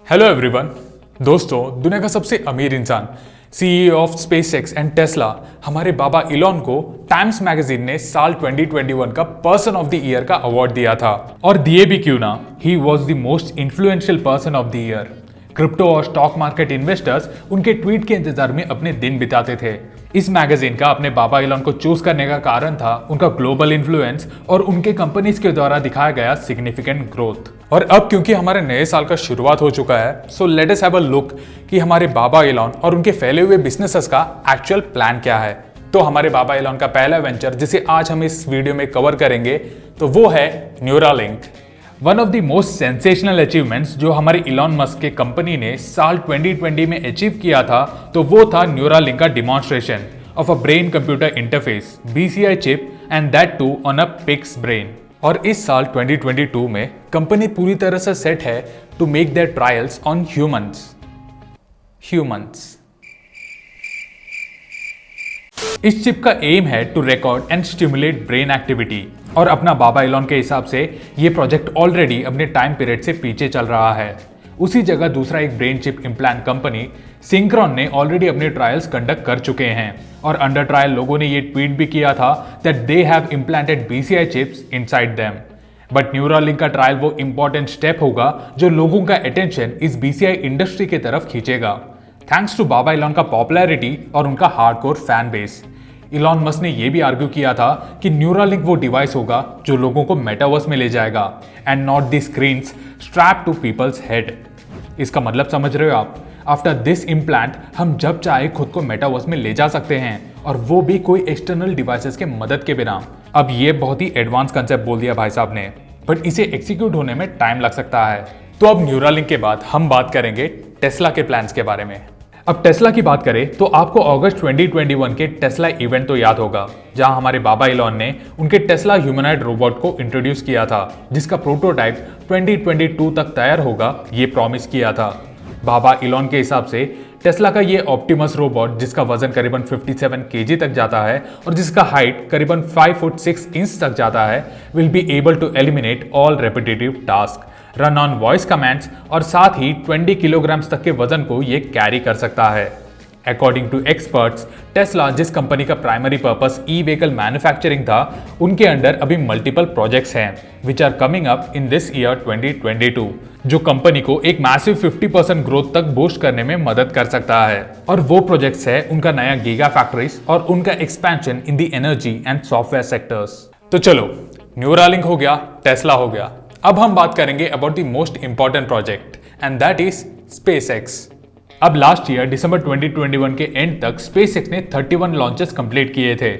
Hello everyone. दोस्तों, दुनिया का सबसे अमीर इंसान, CEO of SpaceX and Tesla, हमारे बाबा इलॉन को टाइम्स मैगजीन ने साल 2021 का पर्सन ऑफ द ईयर का अवार्ड दिया था। और दिए भी क्यों ना, he was the most influential person of the year. Crypto और स्टॉक मार्केट इन्वेस्टर्स उनके ट्वीट के इंतजार में अपने दिन बिताते थे। इस मैगजीन का अपने बाबा इलॉन को चूज करने का कारण था उनका ग्लोबल इन्फ्लुएंस और उनके कंपनीज के द्वारा दिखाया गया सिग्निफिकेंट ग्रोथ। और अब क्योंकि हमारे नए साल का शुरुआत हो चुका है, so let us have a look कि हमारे बाबा इलॉन और उनके फैले हुए बिजनेसेस का एक्चुअल प्लान क्या है। तो हमारे बाबा इलॉन का पहला वेंचर जिसे आज हम इस वीडियो में कवर करेंगे तो वो है Neuralink. One of the most sensational achievements जो हमारे इलॉन मस्क के कंपनी ने साल 2020 में अचीव किया था तो वो था न्यूरालिंक का demonstration of a brain computer interface BCI chip and that too on a pig's brain. और इस साल 2022 में कंपनी पूरी तरह से सेट है to make their trials on humans. इस चिप का एम है to record and stimulate brain activity. और अपना बाबा इलॉन के हिसाब से ये प्रोजेक्ट ऑलरेडी अपने टाइम पीरियड से पीछे चल रहा है। उसी जगह दूसरा एक brain chip implant company Synchron ने ऑलरेडी अपने ट्रायल्स कंडक्ट कर चुके हैं। और अंडर ट्रायल लोगों ने ये ट्वीट भी किया था that they have implanted BCI chips inside them. But Neuralink का ट्रायल वो इंपॉर्टेंट स्टेप होगा जो लोगों का अटेंशन इस BCI इंडस्ट्री की तरफ खींचेगा, थैंक्स टू बाबा इलॉन का पॉपुलैरिटी और उनका hardcore fan base. Elon Musk ने यह भी आर्ग्यू किया था कि न्यूरालिंक वो डिवाइस होगा जो लोगों को मेटावर्स में ले जाएगा and not the screens strap to people's head. इसका मतलब समझ रहे हो आप? आफ्टर दिस इम्प्लांट हम जब चाहे खुद को मेटावर्स में ले जा सकते हैं और वो भी कोई एक्सटर्नल डिवाइसेस के मदद के बिना। अब ये बहुत ही एडवांस कंसेप्ट बोल दिया भाई साहब ने, बट इसे एग्जीक्यूट होने में टाइम लग सकता है। तो अब न्यूरालिंक के बाद हम बात करेंगे टेस्ला के प्लान्स के बारे में। अब टेस्ला की बात करें तो आपको अगस्त 2021 के टेस्ला इवेंट तो याद होगा जहां हमारे बाबा इलॉन ने उनके टेस्ला ह्यूमनॉइड रोबोट को इंट्रोड्यूस किया था जिसका प्रोटोटाइप 2022 तक तैयार होगा, ये प्रॉमिस किया था। बाबा इलॉन के हिसाब से टेस्ला का ये ऑप्टिमस रोबोट जिसका वजन करीबन 57 kg तक जाता है और जिसका हाइट करीबन 5 फुट 6 इंच तक जाता है, will be able to eliminate all repetitive task, run on voice commands और साथ ही 20 किलोग्राम्स तक के वजन को ये कैरी कर सकता है। अकॉर्डिंग टू एक्सपर्ट्स, टेस्ला जिस कंपनी का प्राइमरी पर्पस ई-व्हीकल मैन्युफैक्चरिंग था, उनके अंडर अभी मल्टीपल प्रोजेक्ट्स हैं which are coming up in this year 2022 जो कंपनी को एक मैसिव 50% ग्रोथ तक बूस्ट करने में मदद कर सकता है। और वो प्रोजेक्ट्स है उनका नया गीगा फैक्ट्रीज और उनका expansion in the energy and software sectors. तो चलो, न्यूरालिंक हो गया, टेस्ला हो गया, अब हम बात करेंगे about the most important project and that is SpaceX. अब लास्ट ईयर दिसंबर 2021 के एंड तक स्पेसएक्स ने 31 लॉन्चेस कंप्लीट किए थे।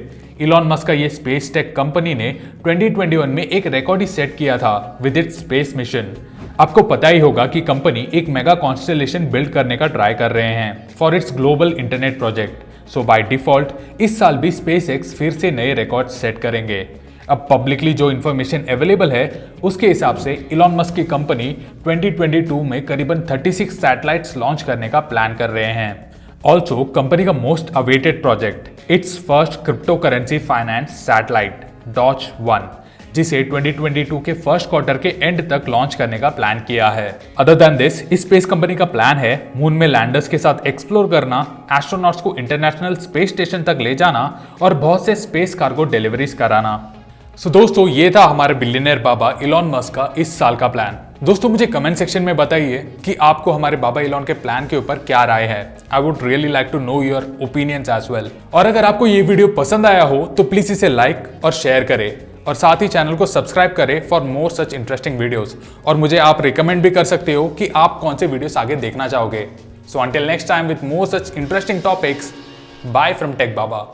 इलॉन मस्क का ये स्पेस टेक कंपनी ने 2021 में एक रिकॉर्ड ही सेट किया था विद इट्स स्पेस मिशन। आपको पता ही होगा कि कंपनी एक मेगा कॉन्स्टेलेशन बिल्ड करने का ट्राई कर रहे हैं for its global internet project. So by default इस साल भी स्पेसएक्स फिर से नए रिकॉर्ड सेट करेंगे। अब पब्लिकली जो इन्फॉर्मेशन अवेलेबल है उसके हिसाब से इलॉन मस्क की कंपनी 2022 में करीबन 36 सैटेलाइट्स लॉन्च करने का प्लान कर रहे हैं। ऑल्सो कंपनी का most awaited project, it's first crypto currency finance satellite DOGE-1, जिसे 2022 के फर्स्ट क्वार्टर के एंड तक लॉन्च करने का प्लान किया है। अदर देन दिस, इस स्पेस कंपनी का प्लान है मून में लैंडर्स के साथ एक्सप्लोर करना, एस्ट्रोनॉट्स को इंटरनेशनल स्पेस स्टेशन तक ले जाना और बहुत से स्पेस कार्गो डिलीवरीज कराना। सो दोस्तों, ये था हमारे बिलियनर बाबा इलॉन मस्क का इस साल का प्लान। दोस्तों, मुझे कमेंट सेक्शन में बताइए कि आपको हमारे बाबा इलॉन के प्लान के ऊपर क्या राय है। I would really like to know your opinions as well. और अगर आपको ये वीडियो पसंद आया हो तो प्लीज इसे लाइक और शेयर करें और साथ ही चैनल को सब्सक्राइब करें for more such interesting videos. और मुझे आप रिकमेंड भी कर सकते हो कि आप कौन से वीडियोस आगे देखना चाहोगे। So until next time with more such interesting topics, bye from tech Baba.